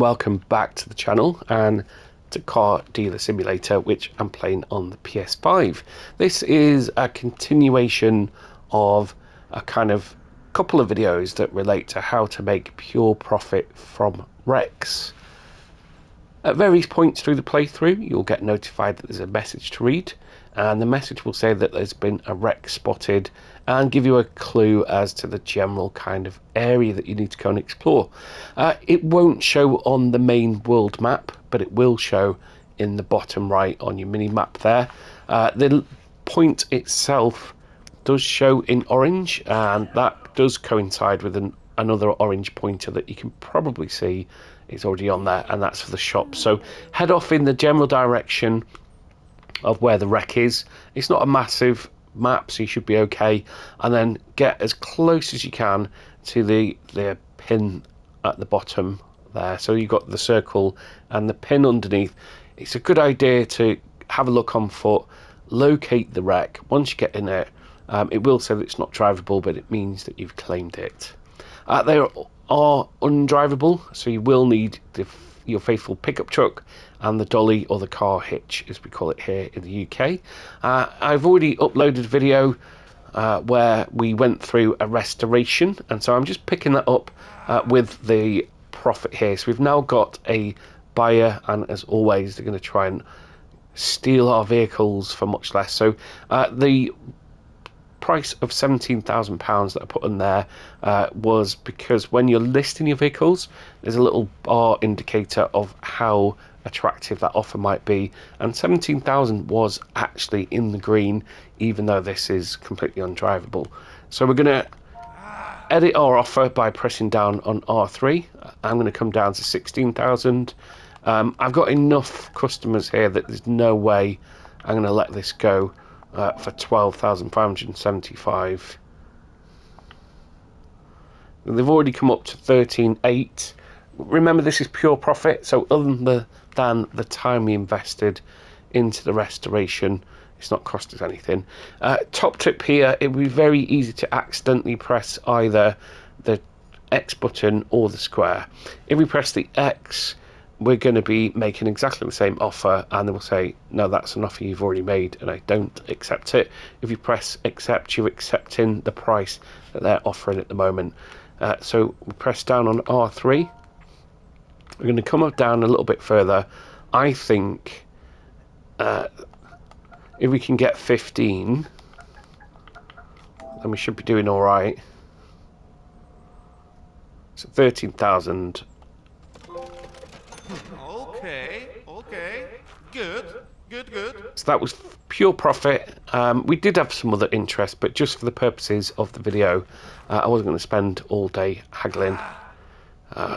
welcome back to the channel and to Car Dealer Simulator, which I'm playing on the PS5. This is a continuation of a kind of couple of videos that relate to how to make pure profit from wrecks. At various points through the playthrough, you'll get notified that there's a message to read, and the message will say that there's been a wreck spotted and give you a clue as to the general kind of area that you need to go and explore. It won't show on the main world map, but it will show in the bottom right on your mini map there. The point itself does show in orange, and that does coincide with another orange pointer that you can probably see is already on there, and that's for the shop. So head off in the general direction of where the wreck is. It's not a massive map, so you should be okay, and then get as close as you can to the pin at the bottom there. So you've got the circle and the pin underneath. It's a good idea to have a look on foot, locate the wreck. Once you get in it, it will say that it's not drivable, but it means that you've claimed it. They are undrivable, so you will need your faithful pickup truck and the dolly, or the car hitch as we call it here in the UK. I've already uploaded a video where we went through a restoration, and so I'm just picking that up with the profit here. So we've now got a buyer, and as always they're going to try and steal our vehicles for much less. So the price of £17,000 that I put in there was because when you're listing your vehicles, there's a little bar indicator of how attractive that offer might be, and 17,000 was actually in the green, even though this is completely undrivable. So we're going to edit our offer by pressing down on R3. I'm going to come down to 16,000. I've got enough customers here that there's no way I'm going to let this go for 12,575. They've already come up to 13,800. Remember, this is pure profit, so other than the time we invested into the restoration, it's not cost us anything. Top tip here, it would be very easy to accidentally press either the X button or the square. If we press the X, we're going to be making exactly the same offer, and they will say, no, that's an offer you've already made and I don't accept it. If you press accept, you're accepting the price that they're offering at the moment. So we press down on R3. We're going to come up down a little bit further. I think if we can get 15, then we should be doing all right. So 13,000. Okay, good. So that was pure profit. We did have some other interest, but just for the purposes of the video, I wasn't going to spend all day haggling,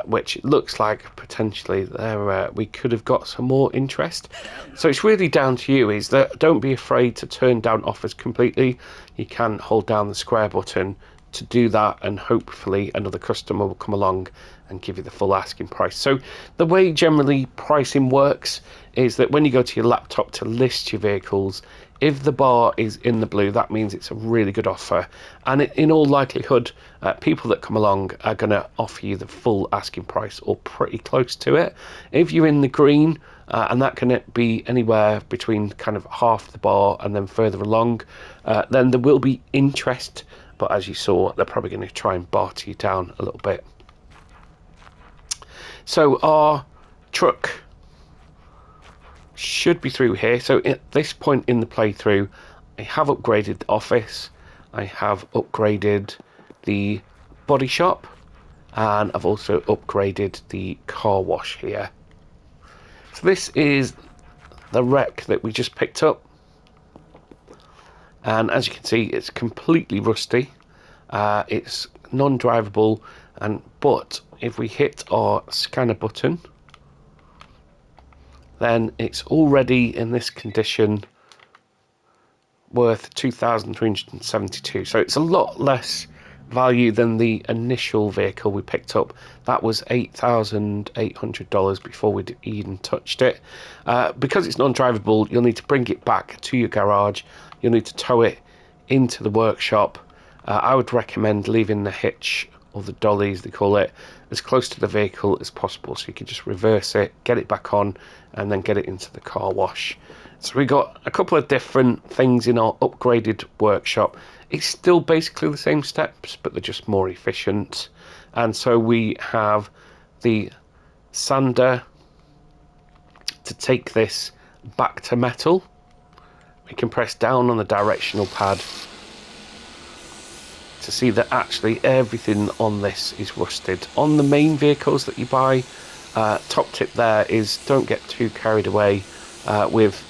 which looks like potentially there we could have got some more interest. So it's really down to you, is that don't be afraid to turn down offers completely. You can hold down the square button to do that, and hopefully another customer will come along and give you the full asking price. So the way generally pricing works is that when you go to your laptop to list your vehicles, if the bar is in the blue, that means it's a really good offer, and in all likelihood people that come along are going to offer you the full asking price or pretty close to it. If you're in the green, and that can be anywhere between kind of half the bar and then further along, then there will be interest, but as you saw, they're probably going to try and barter you down a little bit. So our truck should be through here. So at this point in the playthrough, I have upgraded the office, I have upgraded the body shop, and I've also upgraded the car wash here. So this is the wreck that we just picked up, and as you can see, it's completely rusty. It's non-drivable, but if we hit our scanner button, then it's already in this condition worth 2,372. So it's a lot less value than the initial vehicle we picked up. That was $8,800 before we'd even touched it. Because it's non-drivable, you'll need to bring it back to your garage. You'll need to tow it into the workshop. I would recommend leaving the hitch or the dollies they call it, as close to the vehicle as possible, so you can just reverse it, get it back on, and then get it into the car wash. So we got a couple of different things in our upgraded workshop. It's still basically the same steps, but they're just more efficient. And so we have the sander to take this back to metal. We can press down on the directional pad to see that actually everything on this is rusted. On the main vehicles that you buy, top tip there is don't get too carried away with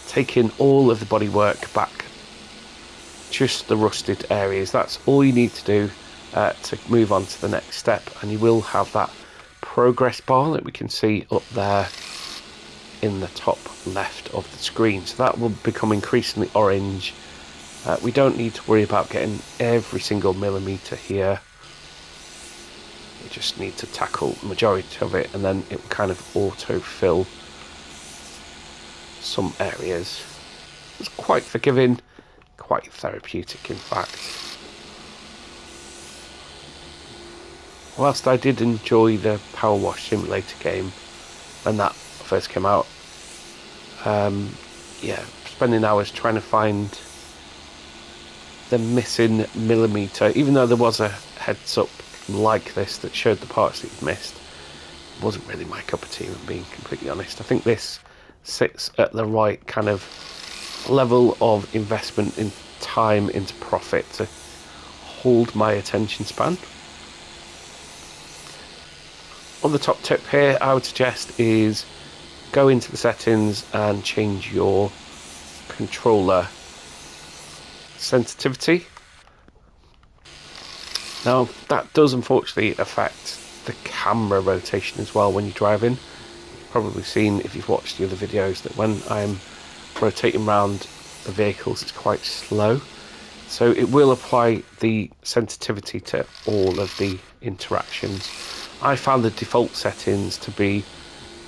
taking all of the bodywork back, just the rusted areas. That's all you need to do to move on to the next step, and you will have that progress bar that we can see up there in the top left of the screen. So that will become increasingly orange. We don't need to worry about getting every single millimetre here. We just need to tackle the majority of it, and then it will kind of auto-fill some areas. It's quite forgiving, quite therapeutic in fact. Whilst I did enjoy the Power Wash Simulator game when that first came out, yeah, spending hours trying to find the missing millimetre, even though there was a heads up like this that showed the parts that you'd missed, wasn't really my cup of tea, if I'm being completely honest. I think this sits at the right kind of level of investment in time into profit to hold my attention span. On the top tip here, I would suggest is go into the settings and change your controller sensitivity. Now that does unfortunately affect the camera rotation as well when you're driving. You've probably seen, if you've watched the other videos, that when I'm rotating around the vehicles it's quite slow, so it will apply the sensitivity to all of the interactions. I found the default settings to be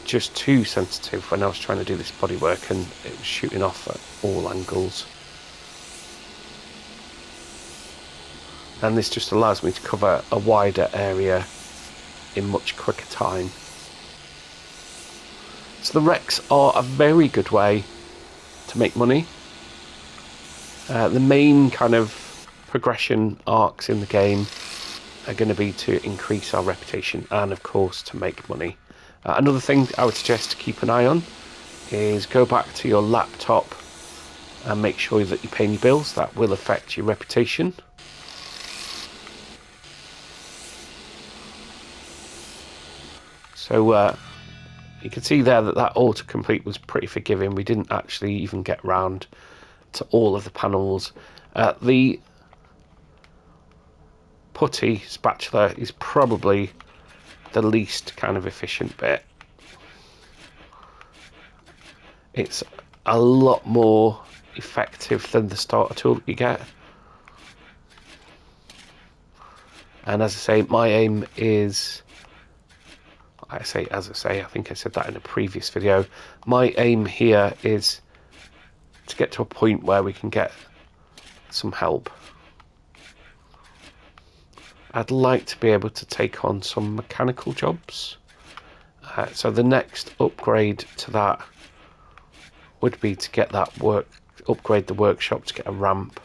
just too sensitive when I was trying to do this bodywork, and it was shooting off at all angles. And this just allows me to cover a wider area in much quicker time. So the wrecks are a very good way to make money. The main kind of progression arcs in the game are going to be to increase our reputation and of course to make money. Another thing I would suggest to keep an eye on is go back to your laptop and make sure that you're paying your bills. That will affect your reputation. So you can see there that autocomplete was pretty forgiving. We didn't actually even get round to all of the panels. The putty spatula is probably the least kind of efficient bit. It's a lot more effective than the starter tool that you get. And as I say, my aim is, I think I said that in a previous video, my aim here is to get to a point where we can get some help. I'd like to be able to take on some mechanical jobs. So the next upgrade to that would be to get that upgrade the workshop to get a ramp.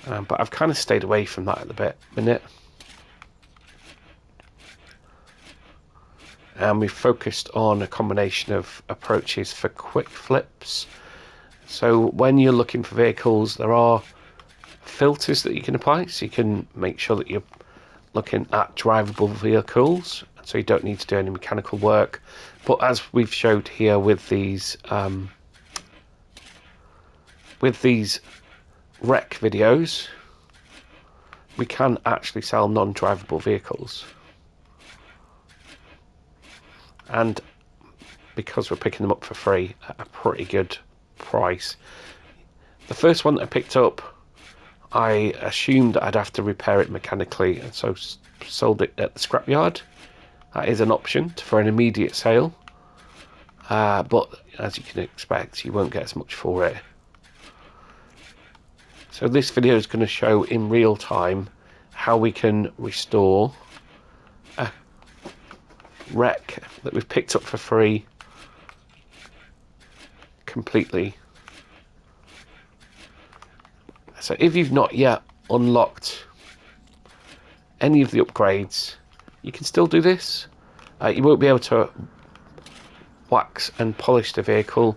But I've kind of stayed away from that at the minute. And we've focused on a combination of approaches for quick flips. So when you're looking for vehicles, there are filters that you can apply, so you can make sure that you're looking at drivable vehicles, so you don't need to do any mechanical work. But as we've showed here with these wreck videos, we can actually sell non-drivable vehicles. And because we're picking them up for free at a pretty good price. The first one that I picked up, I assumed I'd have to repair it mechanically, and so sold it at the scrapyard. That is an option for an immediate sale, but as you can expect, you won't get as much for it. So this video is going to show in real time how we can restore a wreck that we've picked up for free completely. So if you've not yet unlocked any of the upgrades, you can still do this. You won't be able to wax and polish the vehicle,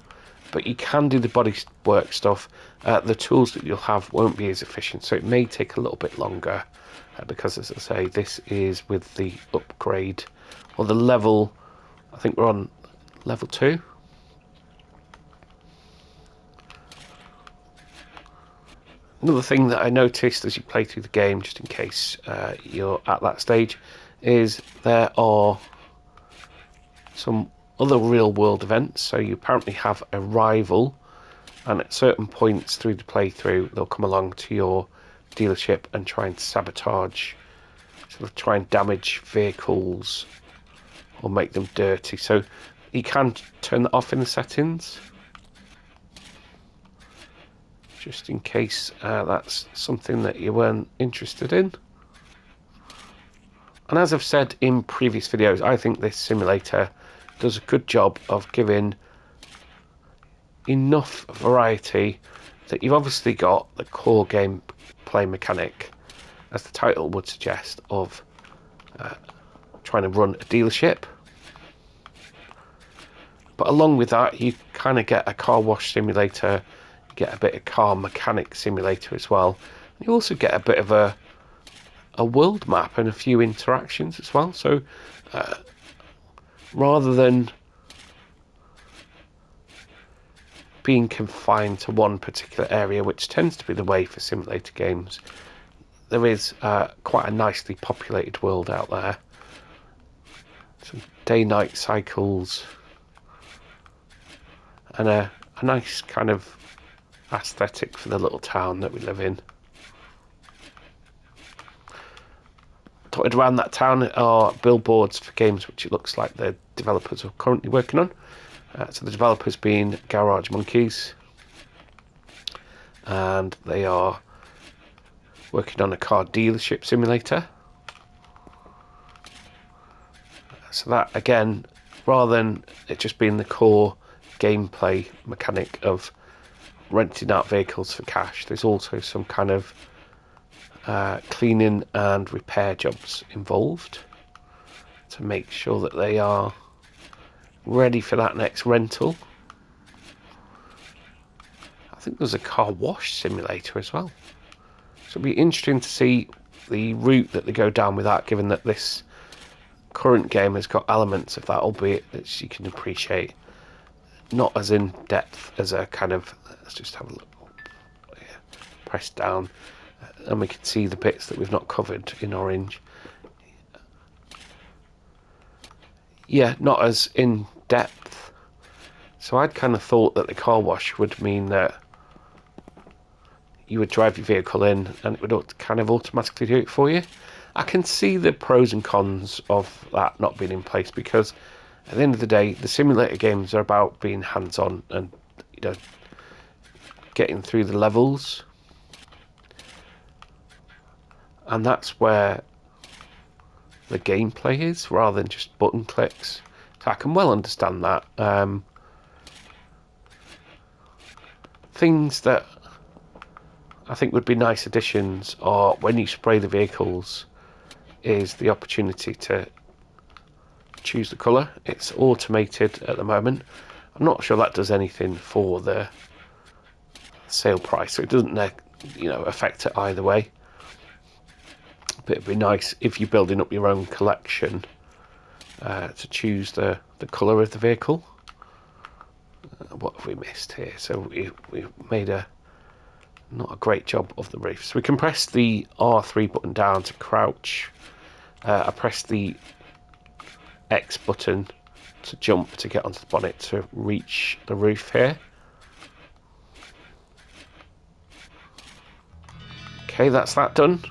but you can do the bodywork stuff. The tools that you'll have won't be as efficient, so it may take a little bit longer, because, as I say, this is with the upgrade, or the level. I think we're on level 2. Another thing that I noticed as you play through the game, just in case you're at that stage, is there are some other real world events. So you apparently have a rival, and at certain points through the playthrough they'll come along to your dealership and try and sabotage, sort of try and damage vehicles or make them dirty. So you can turn that off in the settings, just in case that's something that you weren't interested in. And as I've said in previous videos, I think this simulator does a good job of giving enough variety that you've obviously got the core gameplay mechanic, as the title would suggest, of trying to run a dealership. But along with that, you kind of get a car wash simulator, you get a bit of car mechanic simulator as well. You also get a bit of a world map and a few interactions as well. So rather than being confined to one particular area, which tends to be the way for simulator games, there is quite a nicely populated world out there. Some day-night cycles and a nice kind of aesthetic for the little town that we live in. Dotted around that town are billboards for games which it looks like the developers are currently working on. So the developers being Garage Monkeys, and they are working on a car dealership simulator. So that, again, rather than it just being the core gameplay mechanic of renting out vehicles for cash, there's also some kind of cleaning and repair jobs involved to make sure that they are ready for that next rental. I think there's a car wash simulator as well, so it'll be interesting to see the route that they go down with that, given that this current game has got elements of that, albeit as you can appreciate, not as in depth as a kind of, let's just have a look, press down and we can see the bits that we've not covered in orange. Yeah, not as in depth. So I'd kind of thought that the car wash would mean that you would drive your vehicle in and it would kind of automatically do it for you. I can see the pros and cons of that not being in place, because at the end of the day, the simulator games are about being hands-on and, you know, getting through the levels. And that's where the gameplay is, rather than just button clicks. So I can well understand that. Things that I think would be nice additions are, when you spray the vehicles, is the opportunity to choose the colour. It's automated at the moment. I'm not sure that does anything for the sale price, so it doesn't affect it either way. But it'd be nice if you're building up your own collection to choose the colour of the vehicle. What have we missed here? So we've made not a great job of the roof. So we can press the R3 button down to crouch. I press the X button to jump to get onto the bonnet to reach the roof here. Okay, that's that done.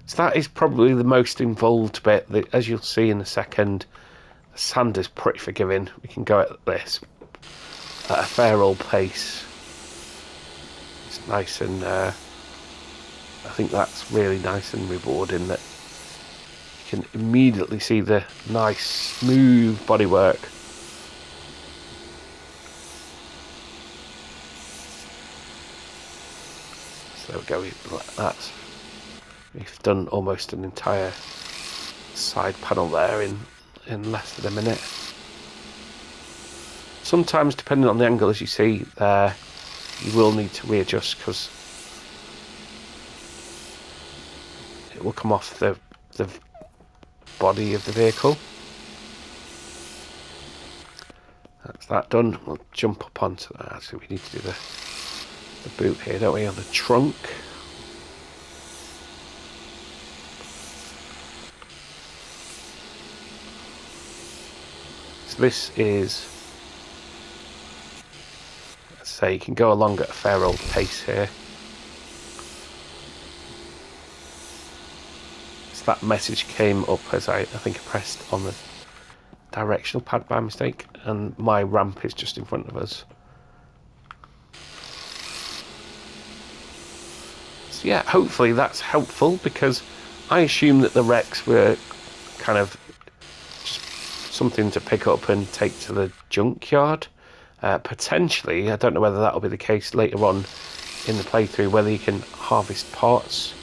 So that is probably the most involved bit. As you'll see in a second, the sand is pretty forgiving. We can go at this at a fair old pace. It's nice and I think that's really nice and rewarding, that you can immediately see the nice smooth bodywork. So there we go, we've done almost an entire side panel there in less than a minute. Sometimes, depending on the angle, as you see there, you will need to readjust because it will come off the body of the vehicle. That's that done. We'll jump up onto that. Actually, we need to do the boot here, don't we, on the trunk. So this is, let's say, you can go along at a fair old pace here. So that message came up as I think I pressed on the directional pad by mistake, and my ramp is just in front of us. So yeah, hopefully that's helpful, because I assume that the wrecks were kind of just something to pick up and take to the junkyard. Potentially, I don't know whether that'll be the case later on in the playthrough, whether you can harvest parts,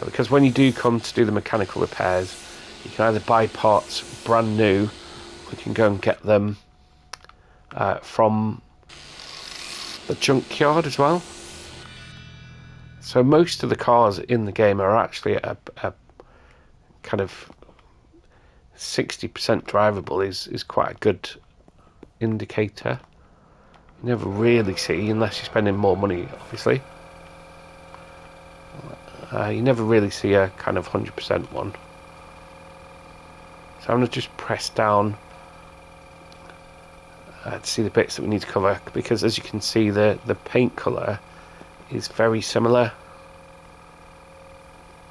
because when you do come to do the mechanical repairs, you can either buy parts brand new, or you can go and get them from the junkyard as well. So most of the cars in the game are actually a kind of 60% drivable is quite a good indicator. You never really see, unless you're spending more money, obviously. You never really see a kind of 100% one. So I'm going to just press down to see the bits that we need to cover, because as you can see, the paint colour is very similar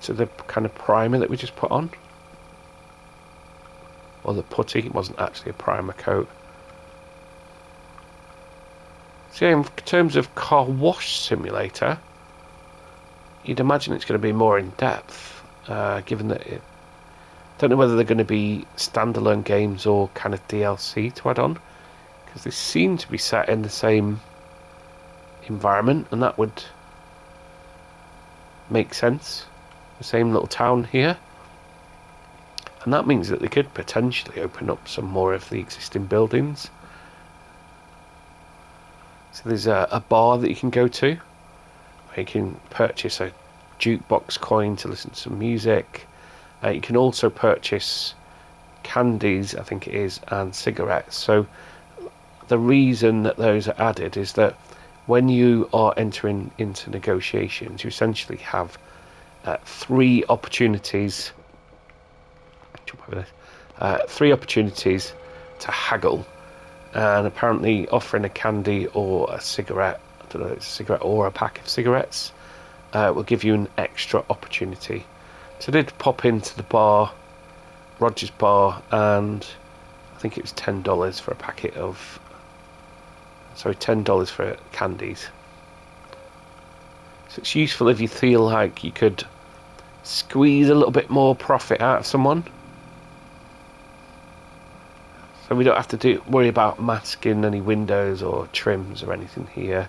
to the kind of primer that we just put on, or the putty. It wasn't actually a primer coat. So yeah, in terms of car wash simulator, you'd imagine it's going to be more in depth, given that it, don't know whether they're going to be standalone games or kind of DLC to add on, because they seem to be set in the same environment, and that would make sense. The same little town here, and that means that they could potentially open up some more of the existing buildings. So there's a bar that you can go to, where you can purchase a jukebox coin to listen to some music. You can also purchase candies, I think it is, and cigarettes. So the reason that those are added is that when you are entering into negotiations, you essentially have three opportunities. Jump over this. 3 opportunities to haggle, and apparently offering a candy or a cigarette, I don't know if it's a cigarette or a pack of cigarettes, will give you an extra opportunity. So I did pop into the bar, Roger's bar, and I think it was $10 for a packet of, sorry, $10 for candies. So it's useful if you feel like you could squeeze a little bit more profit out of someone. So we don't have to worry about masking any windows or trims or anything here.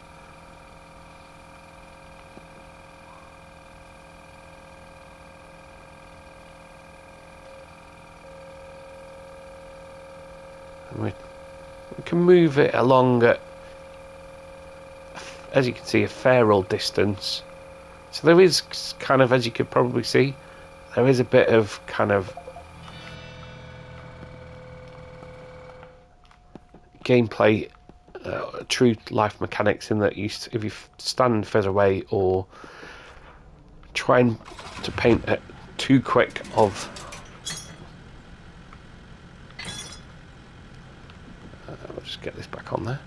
And we can move it along at, as you can see, a fair old distance. So there is kind of, as you could probably see, there is a bit of kind of gameplay, true life mechanics, in that if you stand further away or trying to paint it too quick of I'll just get this back on there.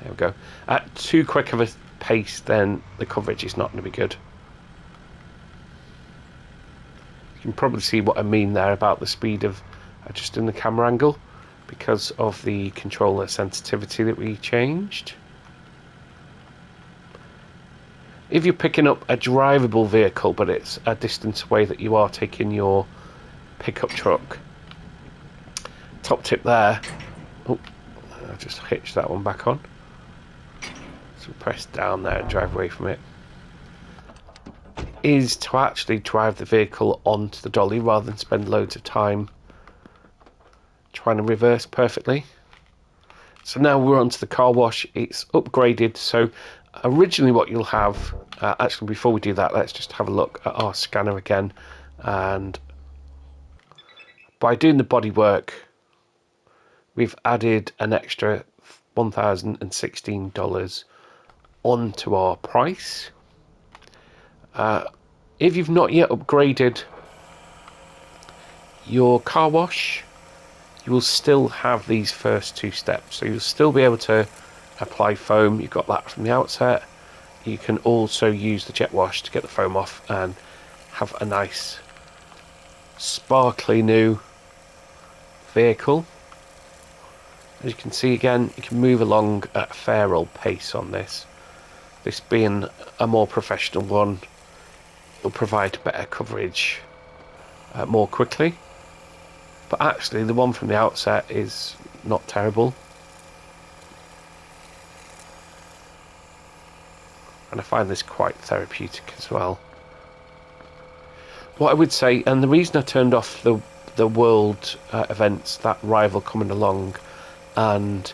There we go. At too quick of a pace, then the coverage is not going to be good. You can probably see what I mean there about the speed of adjusting the camera angle, because of the controller sensitivity that we changed. If you're picking up a drivable vehicle, but it's a distance away that you are taking your pickup truck, top tip there. Oh, I just hitched that one back on. So press down there and drive away from it. Is to actually drive the vehicle onto the dolly rather than spend loads of time trying to reverse perfectly. So now we're onto the car wash. It's upgraded. So originally what you'll have, actually before we do that, let's just have a look at our scanner again. And by doing the bodywork, we've added an extra $1,016 onto our price. If you've not yet upgraded your car wash, you will still have these first two steps. So you'll still be able to apply foam. You've got that from the outset. You can also use the jet wash to get the foam off and have a nice sparkly new vehicle. As you can see, again, you can move along at a fair old pace on this. This being a more professional one, it'll provide better coverage more quickly. But actually, the one from the outset is not terrible. And I find this quite therapeutic as well. What I would say, and the reason I turned off the world events that rival coming along and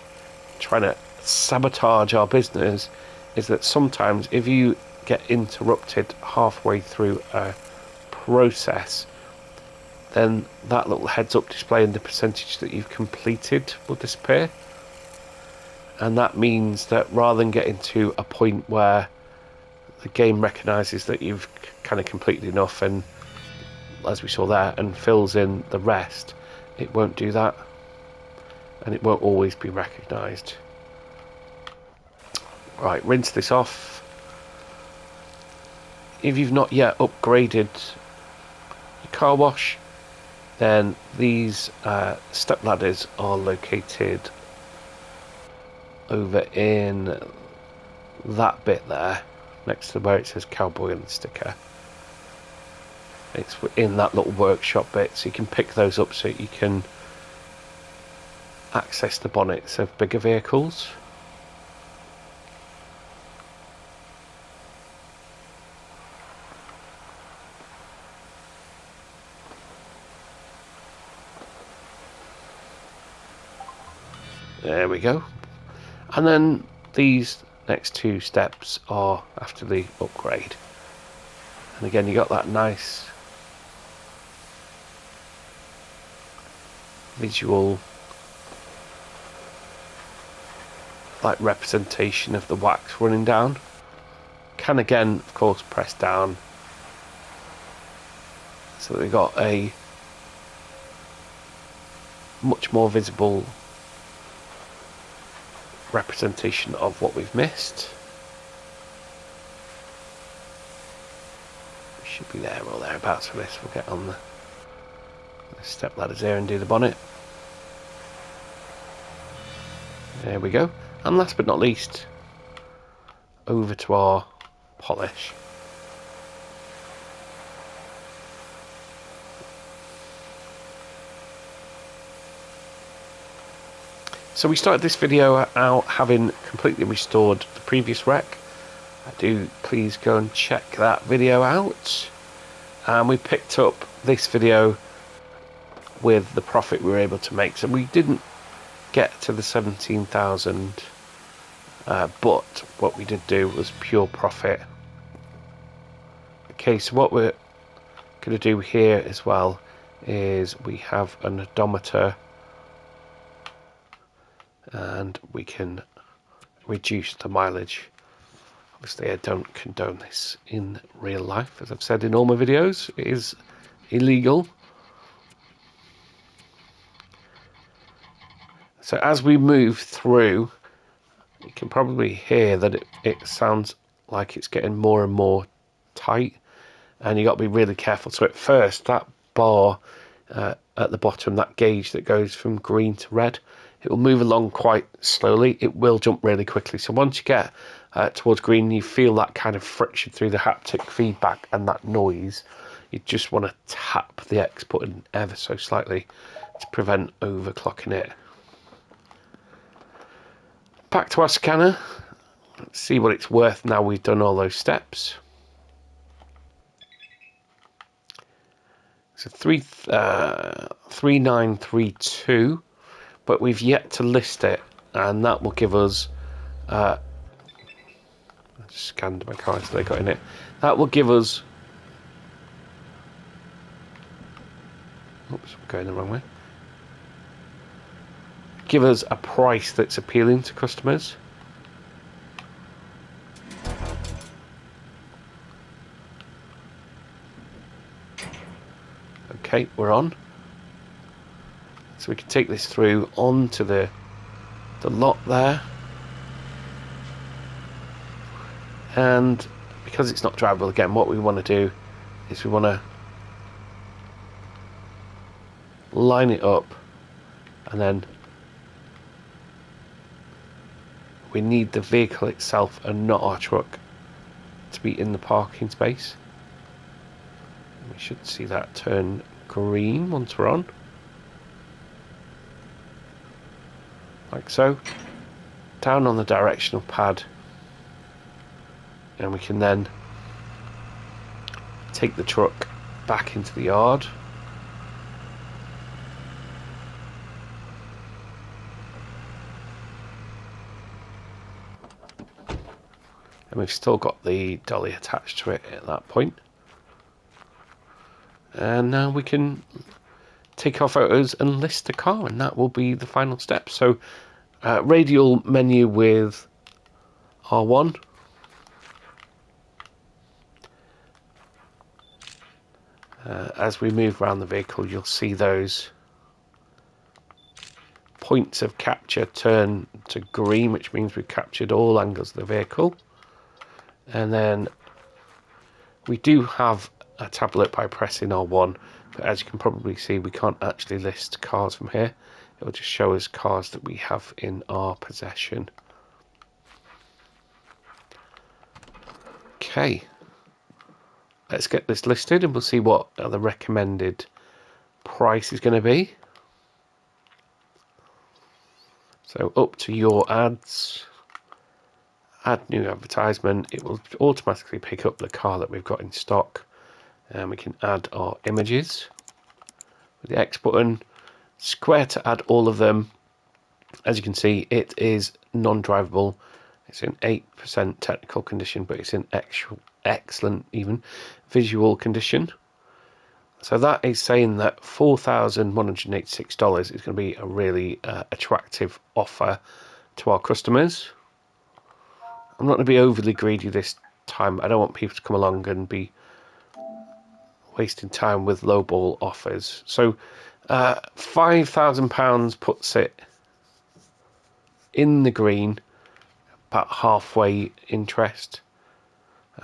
trying to sabotage our business, is that sometimes if you get interrupted halfway through a process, then that little heads-up display and the percentage that you've completed will disappear. And that means that rather than getting to a point where the game recognises that you've kind of completed enough, and as we saw there, and fills in the rest, it won't do that. And it won't always be recognised. Right, rinse this off. If you've not yet upgraded your car wash, then these step ladders are located over in that bit there, next to where it says cowboy on the sticker. It's in that little workshop bit, so you can pick those up so you can access the bonnets of bigger vehicles. There we go. And then these next two steps are after the upgrade. And again, you got that nice visual like representation of the wax running down. Can again, of course, press down so that we got a much more visible representation of what we've missed. We should be there or thereabouts for this. We'll get on the step ladders here and do the bonnet. There we go. And last but not least, over to our polish. So we started this video out having completely restored the previous wreck. Do please go and check that video out. And we picked up this video with the profit we were able to make. So we didn't get to the 17,000, but what we did do was pure profit. Okay, so what we're going to do here as well is we have an odometer, and we can reduce the mileage. Obviously I don't condone this in real life, as I've said in all my videos. It is illegal. So as we move through, you can probably hear that it sounds like it's getting more and more tight, and you got to be really careful. So at first, that bar at the bottom, that gauge that goes from green to red, it will move along quite slowly. It will jump really quickly. So once you get towards green, you feel that kind of friction through the haptic feedback and that noise. You just want to tap the X button ever so slightly to prevent overclocking it. Back to our scanner. Let's see what it's worth now we've done all those steps. So 3932, but we've yet to list it, and that will give us. I just scanned my cards they got in it. That will give us. Oops, I'm going the wrong way. Give us a price that's appealing to customers. Okay, we're on. So we can take this through onto the lot there. And because it's not drivable again, what we want to do is we want to line it up, and then we need the vehicle itself and not our truck to be in the parking space. We should see that turn green once we're on. Like so. Down on the directional pad. And we can then take the truck back into the yard. And we've still got the dolly attached to it at that point. And now we can take our photos and list the car, and that will be the final step. So radial menu with R1. As we move around the vehicle, you'll see those points of capture turn to green, which means we've captured all angles of the vehicle. And then we do have a tablet by pressing R1, but as you can probably see, we can't actually list cars from here. It will just show us cars that we have in our possession. Okay, let's get this listed and we'll see what the recommended price is going to be. So up to your ads, add new advertisement. It will automatically pick up the car that we've got in stock, and we can add our images with the X button. Square to add all of them. As you can see, it is non-drivable. It's in 8% technical condition, but it's in excellent even visual condition. So that is saying that $4,186 is going to be a really attractive offer to our customers. I'm not going to be overly greedy this time. I don't want people to come along and be wasting time with lowball offers. So £5,000 puts it in the green, about halfway interest.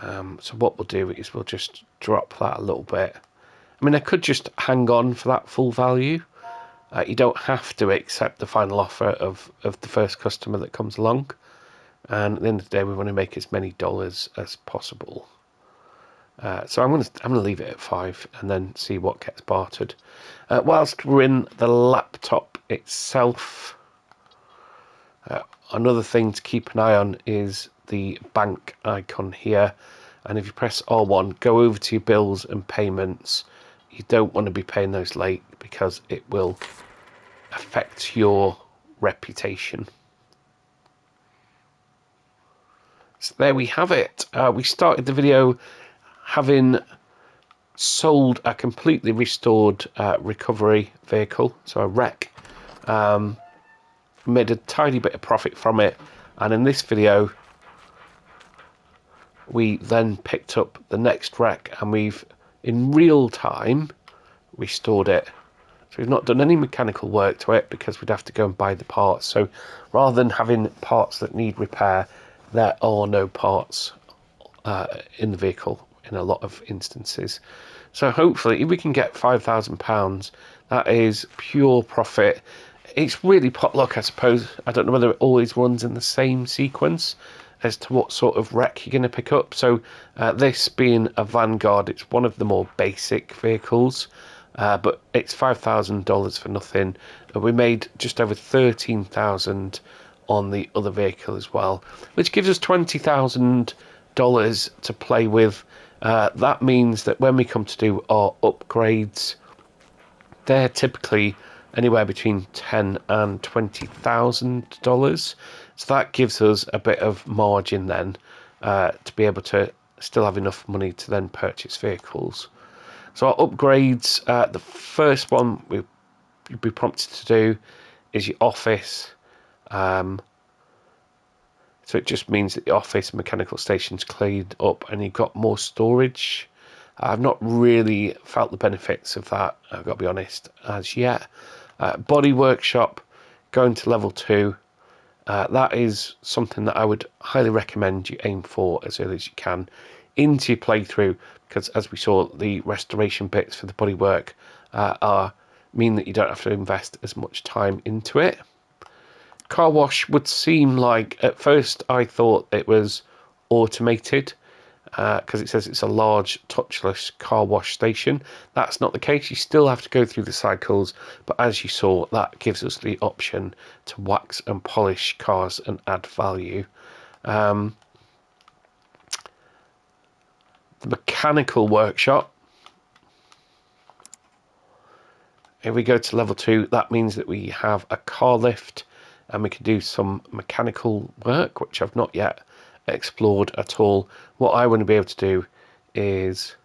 So what we'll do is we'll just drop that a little bit. I mean, I could just hang on for that full value. You don't have to accept the final offer of the first customer that comes along. And at the end of the day, we want to make as many dollars as possible. So I'm gonna leave it at 5 and then see what gets bartered. Whilst we're in the laptop itself, another thing to keep an eye on is the bank icon here. And if you press R1, go over to your bills and payments. You don't want to be paying those late because it will affect your reputation. So there we have it. We started the video having sold a completely restored recovery vehicle, so a wreck. Made a tiny bit of profit from it, and in this video we then picked up the next wreck and we've in real time restored it. So we've not done any mechanical work to it because we'd have to go and buy the parts. So rather than having parts that need repair, there are no parts in the vehicle in a lot of instances. So hopefully if we can get £5,000, that is pure profit. it's really potluck, I suppose. I don't know whether it always runs in the same sequence as to what sort of wreck you're going to pick up. So this being a Vanguard, it's one of the more basic vehicles, but it's $5,000 for nothing. We made just over 13,000 on the other vehicle as well, which gives us $20,000 to play with. That means that when we come to do our upgrades, they're typically anywhere between $10,000 and $20,000. So that gives us a bit of margin then to be able to still have enough money to then purchase vehicles. So our upgrades, the first one we'll be prompted to do is your office. So it just means that the office and mechanical station's cleaned up and you've got more storage. I've not really felt the benefits of that, I've got to be honest, as yet. Body workshop, going to level 2. That is something that I would highly recommend you aim for as early as you can into your playthrough, because as we saw, the restoration bits for the bodywork mean that you don't have to invest as much time into it. Car wash would seem like, at first I thought it was automated, because it says it's a large touchless car wash station. That's not the case. You still have to go through the cycles, but as you saw, that gives us the option to wax and polish cars and add value. The mechanical workshop, if we go to level 2, that means that we have a car lift and we can do some mechanical work, which I've not yet explored at all. What I want to be able to do is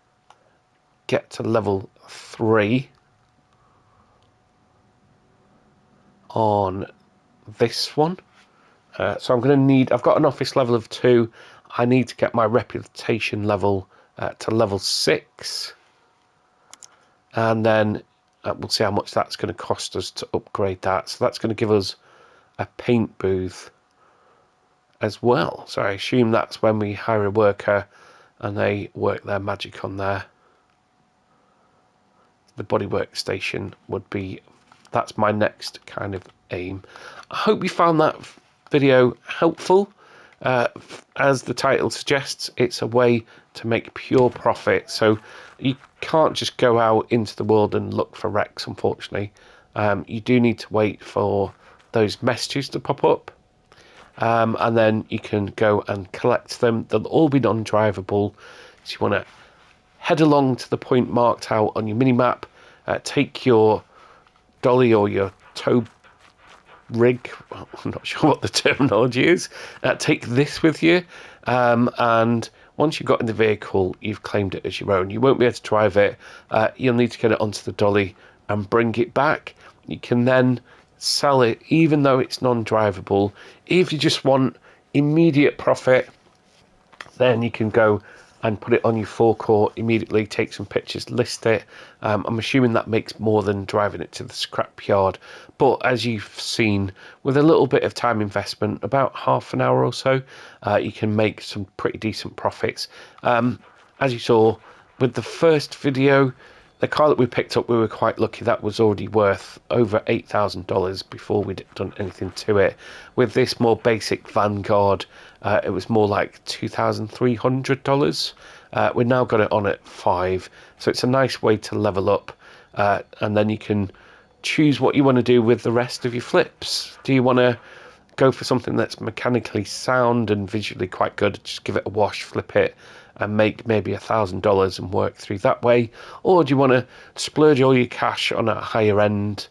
get to level 3 on this one. So I'm going to need, I've got an office level of 2. I need to get my reputation level to level 6, and then we'll see how much that's going to cost us to upgrade that. So that's going to give us a paint booth as well. So I assume that's when we hire a worker and they work their magic on there. The bodywork station would be, that's my next kind of aim. I hope you found that video helpful. As the title suggests, it's a way to make pure profit. So you can't just go out into the world and look for wrecks, unfortunately. You do need to wait for those messages to pop up. And then you can go and collect them. They'll all be non-drivable. So you want to head along to the point marked out on your mini-map, take your dolly or your tow rig, well, I'm not sure what the terminology is, take this with you, and once you've got in the vehicle, you've claimed it as your own. You won't be able to drive it. You'll need to get it onto the dolly and bring it back. You can then sell it even though it's non-drivable. If you just want immediate profit, then you can go and put it on your forecourt immediately, take some pictures, list it. I'm assuming that makes more than driving it to the scrapyard, but as you've seen, with a little bit of time investment, about half an hour or so, you can make some pretty decent profits. As you saw with the first video, the car that we picked up, we were quite lucky. That was already worth over $8,000 before we'd done anything to it. With this more basic Vanguard, it was more like $2,300. We've now got it on at 5, so it's a nice way to level up, and then you can choose what you want to do with the rest of your flips. Do you want to go for something that's mechanically sound and visually quite good, just give it a wash, flip it, and make maybe $1,000 and work through that way? Or do you want to splurge all your cash on a higher end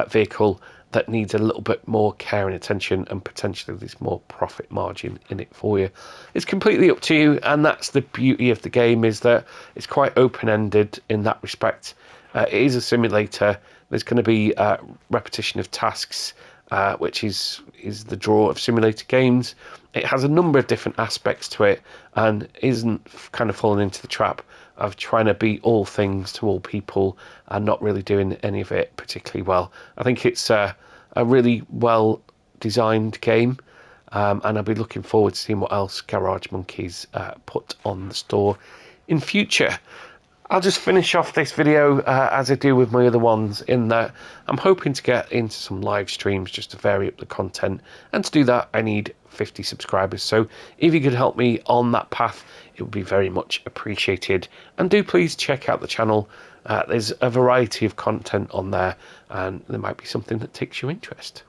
vehicle that needs a little bit more care and attention, and potentially there's more profit margin in it for you? It's completely up to you, and that's the beauty of the game, is that it's quite open-ended in that respect. It is a simulator. There's going to be repetition of tasks, which is the draw of simulator games. It has a number of different aspects to it, and isn't kind of falling into the trap of trying to be all things to all people and not really doing any of it particularly well. I think it's a really well designed game, and I'll be looking forward to seeing what else Garage Monkeys put on the store in future. I'll just finish off this video as I do with my other ones, in that I'm hoping to get into some live streams just to vary up the content, and to do that I need 50 subscribers. So if you could help me on that path, it would be very much appreciated. And do please check out the channel. There's a variety of content on there, and there might be something that takes your interest.